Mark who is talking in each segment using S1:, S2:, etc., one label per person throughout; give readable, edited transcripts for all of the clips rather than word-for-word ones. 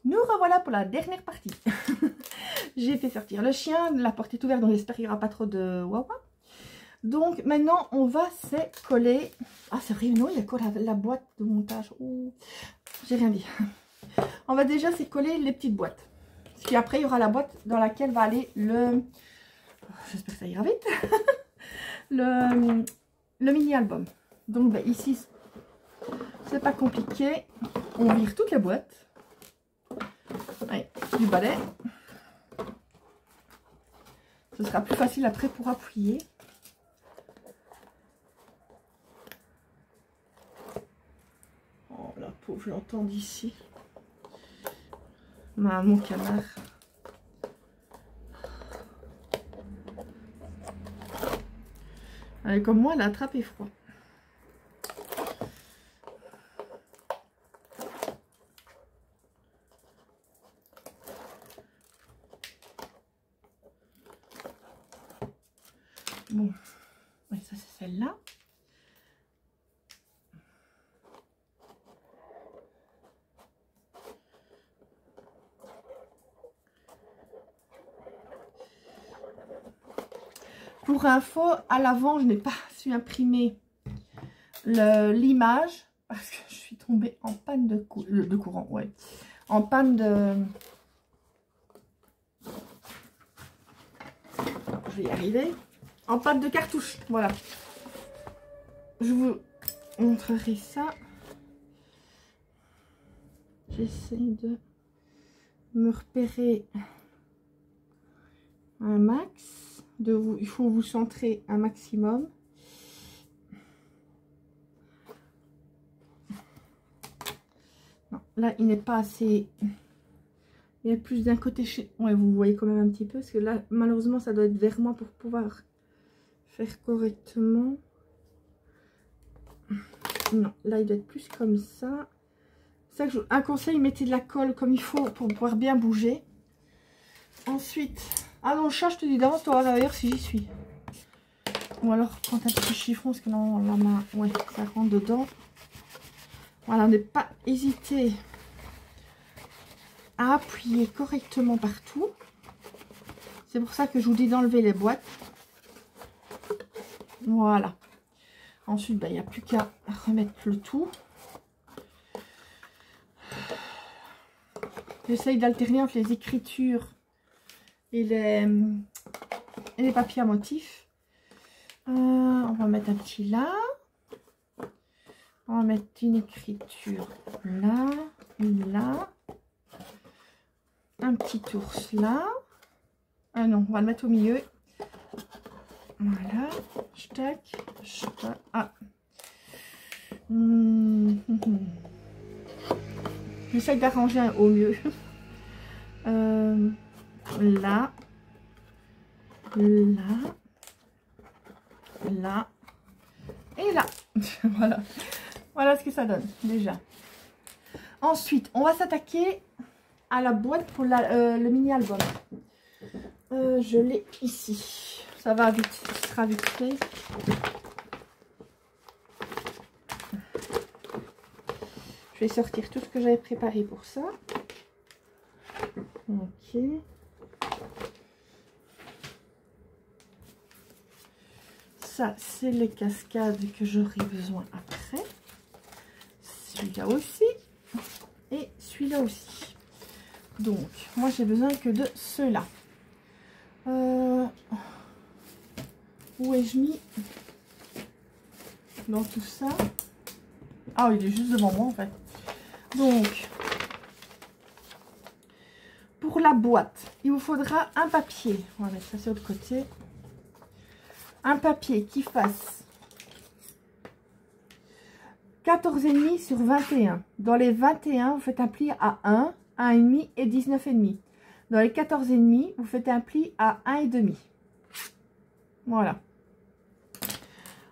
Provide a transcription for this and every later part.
S1: Nous revoilà pour la dernière partie. J'ai fait sortir le chien, la porte est ouverte, donc j'espère qu'il n'y aura pas trop de wawa. Donc maintenant, on va se coller. Ah, c'est vrai, non, il y a quoi la boîte de montage? Oh, j'ai rien dit. On va déjà se coller les petites boîtes. Puis après, il y aura la boîte dans laquelle va aller le... J'espère que ça ira vite. le mini-album. Donc ben, ici, c'est pas compliqué. On vire toutes les boîtes. Allez, du balai. Ce sera plus facile après pour appuyer. Oh la pauvre, je l'entends d'ici. Mon canard. Elle est comme moi, elle a attrapé froid. Bon, oui, ça c'est celle-là. Pour info, à l'avant, je n'ai pas su imprimer l'image parce que je suis tombée en panne de courant, ouais. En panne de... Je vais y arriver. En panne de cartouche, voilà. Je vous montrerai ça. J'essaie de me repérer un max. Il faut vous centrer un maximum. Non, là, il n'est pas assez... Il y a plus d'un côté chez... Ouais, vous voyez quand même un petit peu. Parce que là, malheureusement, ça doit être vers moi pour pouvoir faire correctement. Non, là, il doit être plus comme ça. C'est ça que un conseil, mettez de la colle comme il faut pour pouvoir bien bouger. Ensuite... Ah non, le chat, je te dis d'avance, tu vas d'ailleurs si j'y suis. Ou alors, prends un petit chiffon, parce que non, la main, ouais, ça rentre dedans. Voilà, ne pas hésiter à appuyer correctement partout. C'est pour ça que je vous dis d'enlever les boîtes. Voilà. Ensuite, il n'y a plus qu'à remettre le tout. J'essaye d'alterner entre les écritures et les papiers à motifs. On va mettre un petit là. On va mettre une écriture là, une là. Un petit ours là. Ah non, on va le mettre au milieu. Voilà. Tac. Ah. J'essaie d'arranger au mieux. Là. Là. Là. Et là. Voilà. Voilà ce que ça donne déjà. Ensuite, on va s'attaquer à la boîte pour le mini-album. Je l'ai ici. Ça va vite, ce sera vite fait. Je vais sortir tout ce que j'avais préparé pour ça. Ok. Ça, c'est les cascades que j'aurai besoin après. Celui-là aussi. Et celui-là aussi. Donc, moi, j'ai besoin que de ceux-là. Où ai-je mis dans tout ça? Ah, il est juste devant moi, en fait. Donc, pour la boîte, il vous faudra un papier. On va mettre ça sur le côté. Un papier qui fasse 14,5 sur 21. Dans les 21, vous faites un pli à 1, 1,5 et 19,5. Dans les 14,5, vous faites un pli à 1,5. Voilà.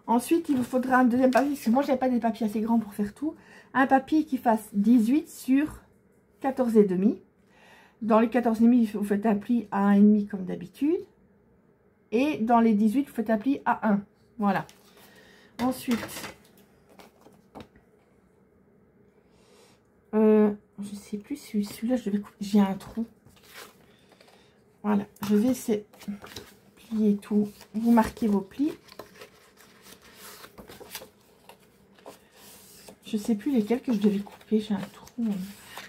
S1: Ensuite, il vous faudra un deuxième papier, parce que moi, je n'ai pas des papiers assez grands pour faire tout. Un papier qui fasse 18 sur 14,5. Dans les 14,5, vous faites un pli à 1,5 comme d'habitude. Et dans les 18, vous faites un pli à 1. Voilà. Ensuite, je sais plus si celui-là, j'ai un trou. Voilà, je vais essayer plier tout. Vous marquez vos plis. Je sais plus lesquels que je devais couper, j'ai un trou.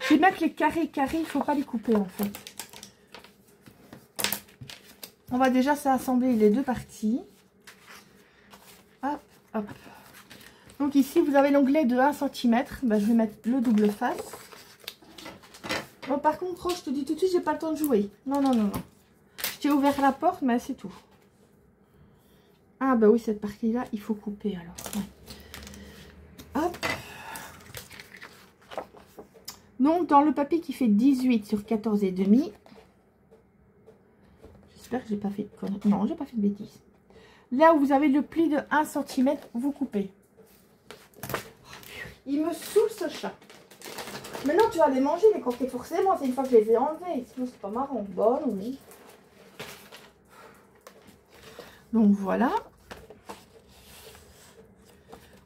S1: Je sais bien que les carrés, il ne faut pas les couper en fait. On va déjà s'assembler les deux parties. Hop, hop. Donc ici, vous avez l'onglet de 1 cm. Ben, je vais mettre le double face. Bon, par contre, je te dis tout de suite, j'ai pas le temps de jouer. Non, non, non, non. Je t'ai ouvert la porte, mais c'est tout. Ah bah oui, cette partie-là, il faut couper alors. Ouais. Hop. Donc, dans le papier qui fait 18 sur 14,5. J'espère que j'ai pas fait de conneries. Non, j'ai pas fait de bêtises. Là où vous avez le pli de 1 cm, vous coupez. Il me saoule ce chat. Maintenant, tu vas les manger, les croquettes, forcément. C'est une fois que je les ai enlevés. Sinon, c'est pas marrant. Bon, oui. Donc, voilà.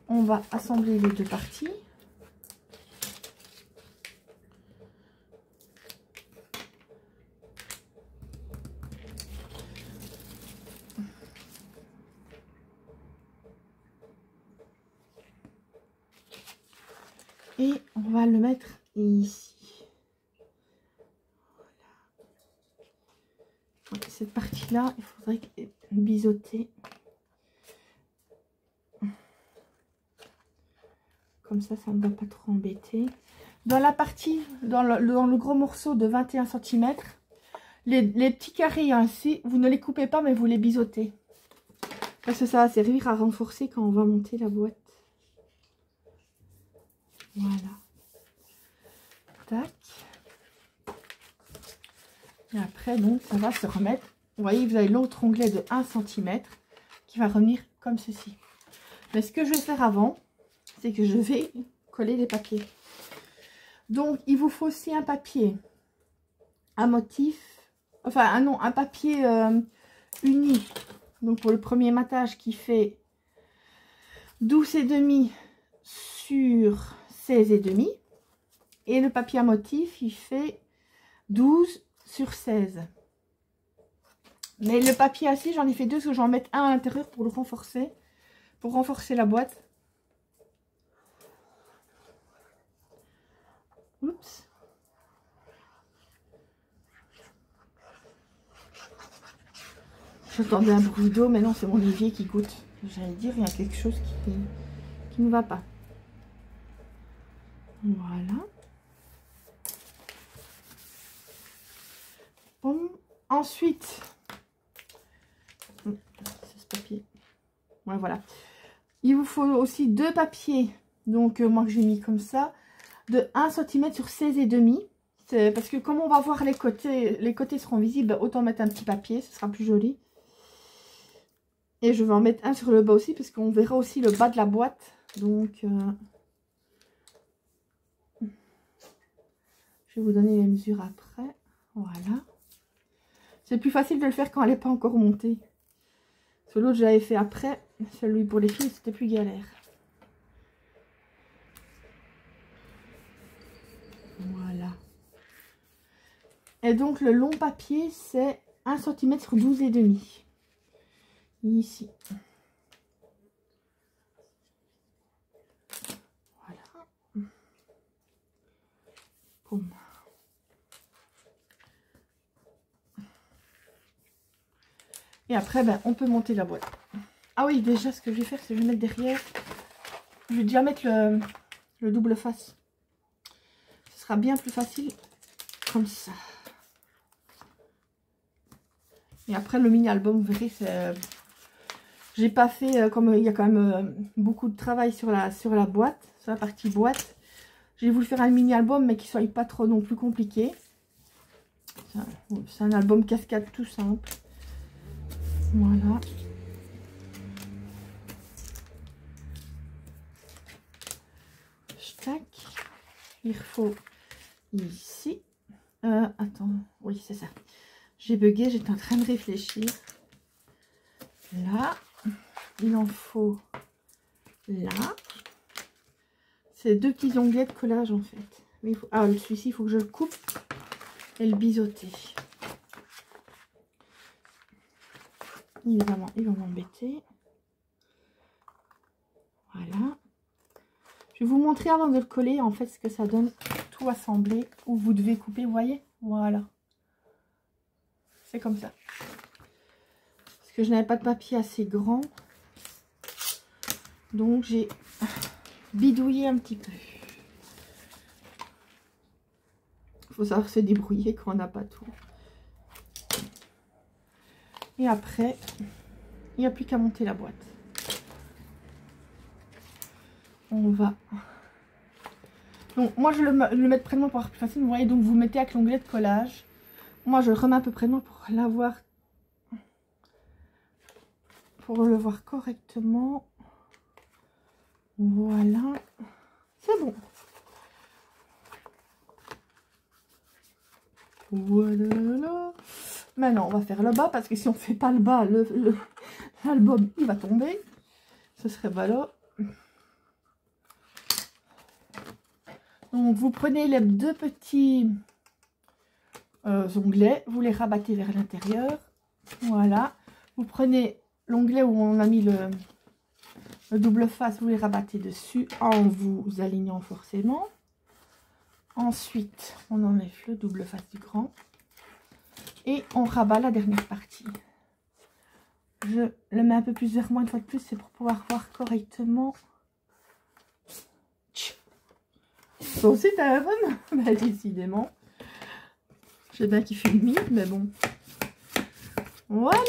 S1: On va assembler les deux parties. Et on va le mettre ici. Voilà. Cette partie-là, il faudrait biseauter. Comme ça, ça ne va pas trop embêter. Dans la partie, dans le gros morceau de 21 cm, les petits carrés ainsi, vous ne les coupez pas, mais vous les biseautez. Parce que ça va servir à renforcer quand on va monter la boîte. Voilà. Tac. Et après, donc, ça va se remettre. Vous voyez, vous avez l'autre onglet de 1 cm qui va revenir comme ceci. Mais ce que je vais faire avant, c'est que je vais coller les papiers. Donc, il vous faut aussi un papier à motif. Enfin, un papier uni. Donc, pour le premier matage qui fait 12,5 sur 16,5. Et le papier à motif, il fait 12 sur 16. Mais le papier assis, j'en ai fait deux, parce que j'en mets un à l'intérieur pour le renforcer. Pour renforcer la boîte. Oups. J'entendais un bruit d'eau, mais non, c'est mon évier qui goûte. J'allais dire, il y a quelque chose qui ne va pas. Voilà. Bon, ensuite, c'est ce papier. Ouais, voilà. Il vous faut aussi deux papiers. Donc, moi que j'ai mis comme ça, de 1 cm sur 16,5. C'est parce que comme on va voir les côtés seront visibles, autant mettre un petit papier, ce sera plus joli. Et je vais en mettre un sur le bas aussi, parce qu'on verra aussi le bas de la boîte. Donc, je vais vous donner les mesures après. Voilà. C'est plus facile de le faire quand elle n'est pas encore montée. Parce l'autre, j'avais fait après. Celui pour les filles, c'était plus galère. Voilà. Et donc, le long papier, c'est 1 cm sur 12,5. Ici. Voilà. Boum. Et après, ben, on peut monter la boîte. Ah oui, déjà, ce que je vais faire, c'est que je vais mettre derrière. Je vais déjà mettre le double face. Ce sera bien plus facile comme ça. Et après, le mini-album, vous verrez, j'ai pas fait, comme il y a quand même beaucoup de travail sur la boîte, sur la partie boîte. J'ai voulu faire un mini-album, mais qui soit pas trop non plus compliqué. C'est un album cascade tout simple. Voilà. Tac. Il faut ici. Attends, oui, c'est ça. J'ai bugué, j'étais en train de réfléchir. Là. Il en faut là. C'est deux petits onglets de collage en fait. Mais ah, celui-ci, il faut que je le coupe et le biseauter. Évidemment, il va m'embêter. Voilà. Je vais vous montrer avant de le coller, en fait, ce que ça donne tout assemblé. Où vous devez couper, vous voyez? Voilà. C'est comme ça. Parce que je n'avais pas de papier assez grand. Donc, j'ai bidouillé un petit peu. Il faut savoir se débrouiller quand on n'a pas tout. Et après, il n'y a plus qu'à monter la boîte. On va... Donc, moi, je le mets près de moi pour avoir plus facile. Vous voyez, donc vous mettez avec l'onglet de collage. Moi, je le remets un peu près de moi pour l'avoir... Pour le voir correctement. Voilà. C'est bon. Voilà. Maintenant, on va faire le bas parce que si on ne fait pas le bas, l'album, il va tomber. Ce serait ballot. Donc, vous prenez les deux petits onglets, vous les rabattez vers l'intérieur. Voilà. Vous prenez l'onglet où on a mis le double face, vous les rabattez dessus en vous alignant forcément. Ensuite, on enlève le double face du grand. Et on rabat la dernière partie. Je le mets un peu plus vers moi une fois de plus, c'est pour pouvoir voir correctement. Bon, c'est un bah, décidément. J'ai bien qu'il fait nuit, mais bon. Voilà.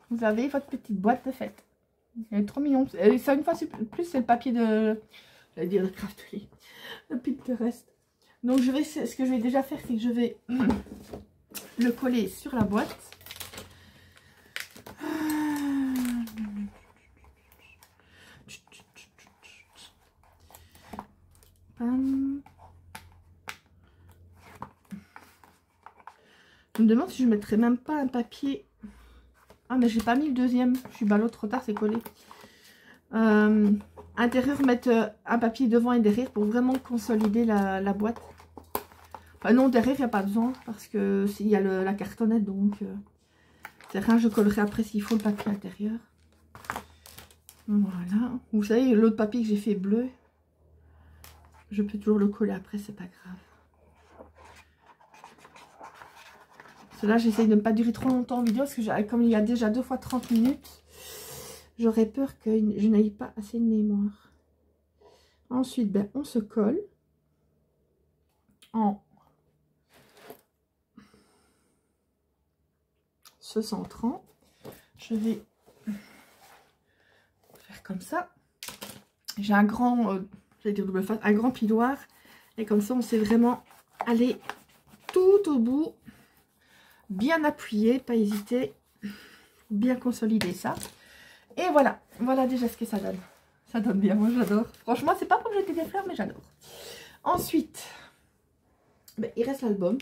S1: Vous avez votre petite boîte de fête. Elle est trop mignon. Et ça, une fois plus, c'est le papier de... J'allais dire le Craftly. Le Pinterest. Donc, ce que je vais déjà faire, c'est que je vais le coller sur la boîte. Je me demande si je mettrais même pas un papier. Ah, mais j'ai pas mis le deuxième. Je suis ballot, trop tard, c'est collé. Intérieur, mettre un papier devant et derrière pour vraiment consolider la boîte. Enfin, non, derrière, il n'y a pas besoin parce que il y a la cartonnette. Donc, c'est rien, je collerai après s'il faut le papier intérieur. Voilà. Vous savez, l'autre papier que j'ai fait bleu, je peux toujours le coller après, c'est pas grave. Cela, j'essaye de ne pas durer trop longtemps en vidéo parce que comme il y a déjà 2 fois 30 minutes, j'aurais peur que je n'aille pas assez de mémoire. Ensuite, ben, on se colle en se centrant. Je vais faire comme ça. J'ai un grand, j'allais dire double face, un grand piloir. Et comme ça, on sait vraiment aller tout au bout. Bien appuyé, pas hésiter. Bien consolider ça. Et voilà. Voilà déjà ce que ça donne. Ça donne bien, moi j'adore. Franchement, c'est pas pour jeter des fleurs, mais j'adore. Ensuite, ben, il reste l'album.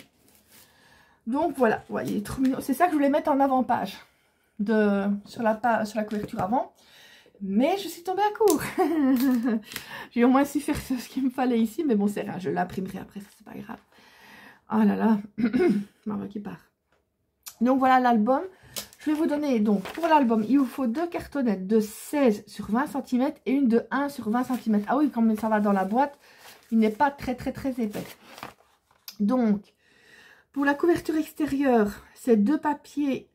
S1: Donc voilà, ouais, il est trop mignon. C'est ça que je voulais mettre en avant-page sur la couverture avant. Mais je suis tombée à court. J'ai au moins su faire ce qu'il me fallait ici. Mais bon, c'est rien, je l'imprimerai après, ça c'est pas grave. Oh là là, ma voix qui part. Donc voilà l'album. Je vais vous donner, donc pour l'album, il vous faut 2 cartonnettes de 16 sur 20 cm et une de 1 sur 20 cm. Ah oui, comme ça va dans la boîte, il n'est pas très épais. Donc, pour la couverture extérieure, c'est 2 papiers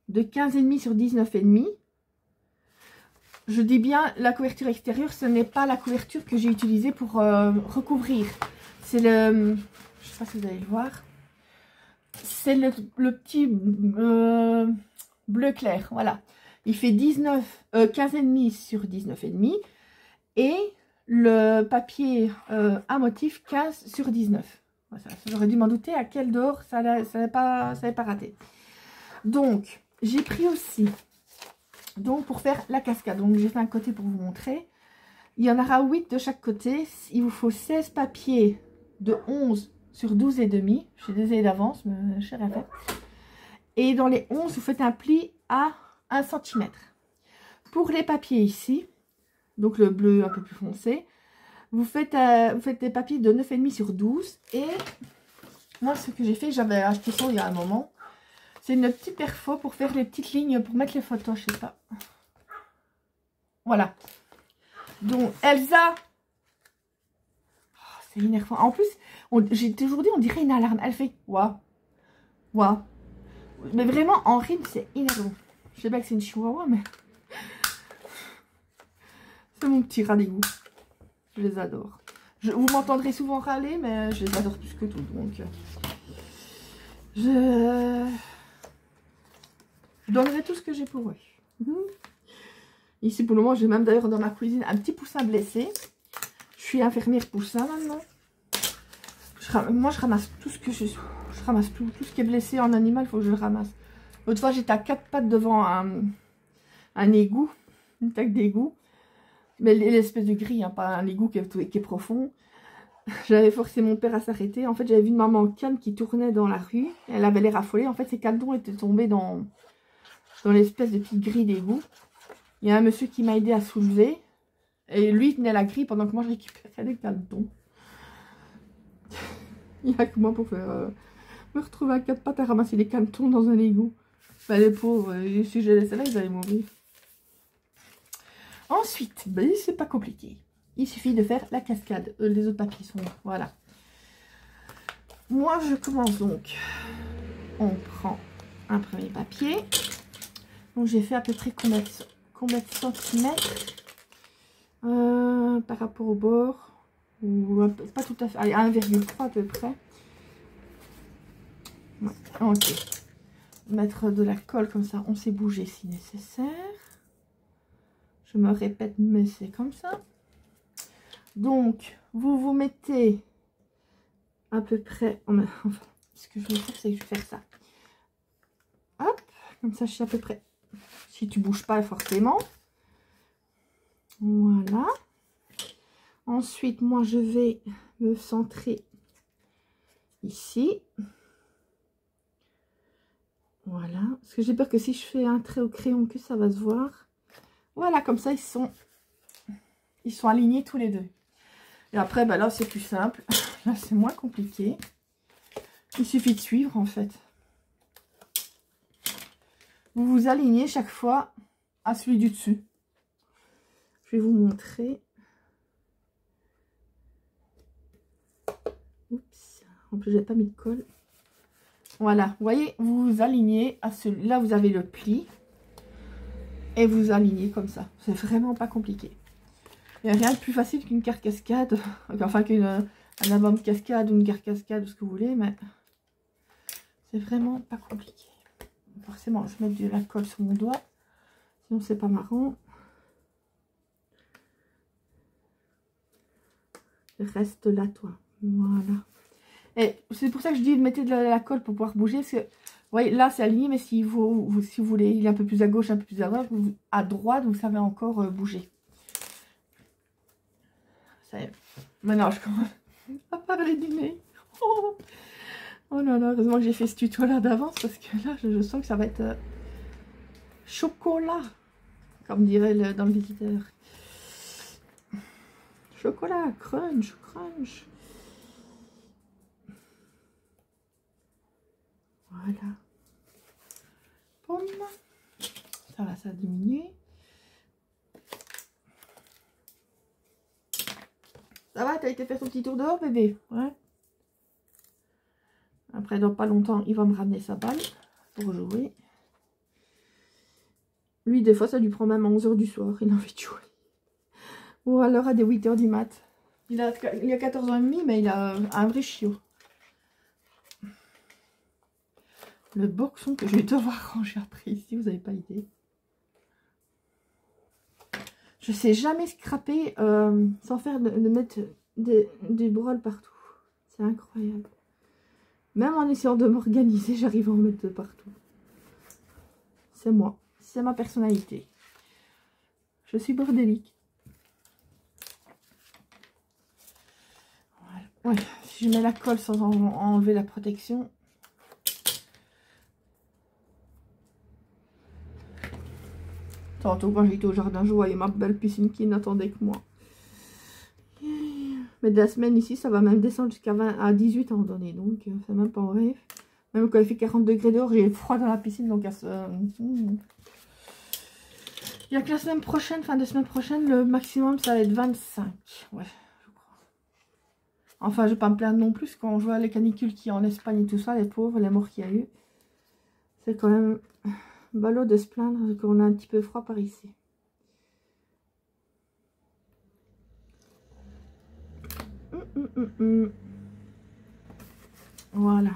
S1: de 15,5 sur 19,5. Je dis bien la couverture extérieure, ce n'est pas la couverture que j'ai utilisée pour recouvrir. C'est le... Je ne sais pas si vous allez le voir. C'est le petit bleu clair, voilà. Il fait 15,5 sur 19,5. Et le papier à motif 15 sur 19. Voilà, j'aurais dû m'en douter à quel dehors ça n'avait pas raté. Donc, j'ai pris aussi, donc pour faire la cascade, donc j'ai fait un côté pour vous montrer. Il y en aura 8 de chaque côté. Il vous faut 16 papiers de 11 sur 12,5. Je suis désolée d'avance, mais je sais rien faire. Et dans les 11, vous faites un pli à 1 cm. Pour les papiers ici, donc le bleu un peu plus foncé, Vous faites des papiers de 9,5 sur 12. Et moi, ce que j'ai fait, j'avais acheté ça il y a un moment. C'est une petite perfo pour faire les petites lignes, pour mettre les photos, je sais pas. Voilà. Donc, Elsa. Oh, c'est énervant. En plus, j'ai toujours dit, on dirait une alarme. Elle fait waouh. Waouh. Mais vraiment, en rime, c'est énervant. Je sais pas que c'est une chihuahua, mais... C'est mon petit rat d'égout. Je les adore. Vous m'entendrez souvent râler, mais je les adore plus que tout. Donc, je donnerai tout ce que j'ai pour eux. Ici, pour le moment, j'ai même d'ailleurs dans ma cuisine un petit poussin blessé. Je suis infirmière poussin maintenant. Moi, je ramasse tout ce que je ramasse tout ce qui est blessé en animal, il faut que je le ramasse. L'autre fois, j'étais à 4 pattes devant un égout, une taque d'égout. Mais l'espèce de grille, hein, pas un égout qui est profond. J'avais forcé mon père à s'arrêter. En fait, j'avais vu une maman canne qui tournait dans la rue. Elle avait l'air affolée. En fait, ses canetons étaient tombés dans l'espèce de petite grille d'égout. Il y a un monsieur qui m'a aidé à soulever. Et lui, il tenait la grille pendant que moi, je récupérais les canetons. Il n'y a que moi pour faire... me retrouver à 4 pattes à ramasser les canetons dans un égout. Bah, les pauvres, si je les laissais là, ils allaient mourir. Ensuite, ben, c'est pas compliqué. Il suffit de faire la cascade. Les autres papiers sont là. Voilà. Moi, je commence donc. On prend un premier papier. Donc, j'ai fait à peu près combien de centimètres par rapport au bord. Ou pas tout à fait. Allez, 1,3 à peu près. Ouais, ok. Mettre de la colle comme ça. On sait bouger si nécessaire. Je me répète, mais c'est comme ça. Donc, vous mettez à peu près... Enfin, ce que je vais faire, c'est que je vais faire ça. Hop, comme ça, je sais à peu près. Si tu bouges pas forcément. Voilà. Ensuite, moi, je vais me centrer ici. Voilà. Parce que j'ai peur que si je fais un trait au crayon, que ça va se voir. Voilà, comme ça, ils sont alignés tous les deux. Et après, ben là, c'est plus simple. Là, c'est moins compliqué. Il suffit de suivre, en fait. Vous vous alignez chaque fois à celui du dessus. Je vais vous montrer. Oups. En plus, j'ai pas mis de colle. Voilà. Vous voyez, vous vous alignez à celui... Là, vous avez le pli. Et vous alignez comme ça. C'est vraiment pas compliqué. Il n'y a rien de plus facile qu'une carte cascade. Enfin, qu'un album cascade ou une carte cascade ou ce que vous voulez. Mais c'est vraiment pas compliqué. Forcément, je vais mettre de la colle sur mon doigt. Sinon, c'est pas marrant. Reste là, toi. Voilà. Et c'est pour ça que je dis de mettre de la colle pour pouvoir bouger. Parce que, vous voyez, là, c'est aligné. Mais si vous voulez, il est un peu plus à gauche, un peu plus à droite, vous savez encore bouger. Maintenant, je commence à parler du nez. Oh, oh là là, heureusement que j'ai fait ce tuto-là d'avance parce que là, je sens que ça va être chocolat, comme dirait dans le visiteur. Chocolat, crunch, crunch. Voilà. Pomme. Ça va, ça a diminué. Ça va, t'as été faire ton petit tour dehors, bébé? Ouais. Après, dans pas longtemps, il va me ramener sa balle pour jouer. Lui, des fois, ça lui prend même à 11 h du soir. Il a envie de jouer. Ou alors à des 8 h du mat. Il a 14 ans et demi, mais il a un vrai chiot. Le boxon que je vais devoir ranger après ici, vous n'avez pas idée. Je sais jamais scraper sans faire de mettre des brôles partout. C'est incroyable. Même en essayant de m'organiser, j'arrive à en mettre de partout. C'est moi. C'est ma personnalité. Je suis bordélique. Voilà. Ouais, si je mets la colle sans enlever la protection. Tantôt, quand j'étais au jardin, je voyais ma belle piscine qui n'attendait que moi. Mais de la semaine ici, ça va même descendre jusqu'à 18 à un moment donné. Donc, c'est même pas en rêve. Même quand il fait 40 degrés dehors, j'ai froid dans la piscine. Donc, il n'y a que la semaine prochaine, fin de semaine prochaine, le maximum, ça va être 25. Ouais, je crois. Enfin, je vais pas me plaindre non plus. Quand je vois les canicules qu'il y a en Espagne et tout ça, les pauvres, les morts qu'il y a eu. C'est quand même ballot de se plaindre qu'on a un petit peu froid par ici. Voilà.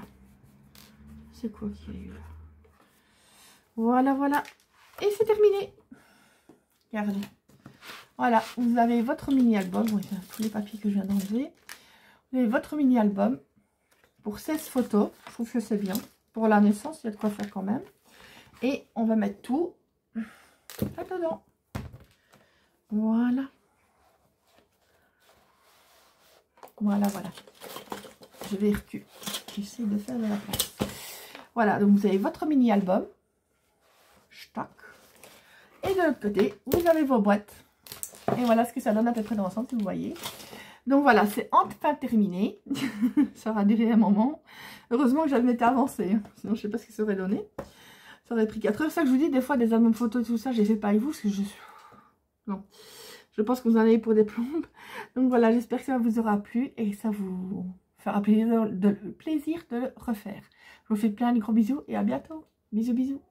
S1: C'est quoi qu'il y a eu là? Voilà, voilà. Et c'est terminé. Regardez. Voilà, vous avez votre mini-album. Oui, tous les papiers que je viens d'enlever. Vous avez votre mini-album pour 16 photos. Je trouve que c'est bien. Pour la naissance, il y a de quoi faire quand même. Et on va mettre tout là-dedans. Voilà. Voilà, voilà. Je vais reculer. J'essaie de faire de la place. Voilà, donc vous avez votre mini-album. Tac. Et de l'autre côté, vous avez vos boîtes. Et voilà ce que ça donne à peu près dans l'ensemble, si vous voyez. Donc voilà, c'est enfin terminé. Ça aura duré un moment. Heureusement que je m'étais avancée. Hein. Sinon, je ne sais pas ce que ça aurait donné. Ça aurait pris 4 heures. C'est ça que je vous dis, des fois, des albums photos, tout ça, je les fais pas avec vous. Parce que je suis... Non. Je pense que vous en avez pour des plombes. Donc voilà, j'espère que ça vous aura plu. Et que ça vous fera plaisir de le refaire. Je vous fais plein de gros bisous. Et à bientôt. Bisous, bisous.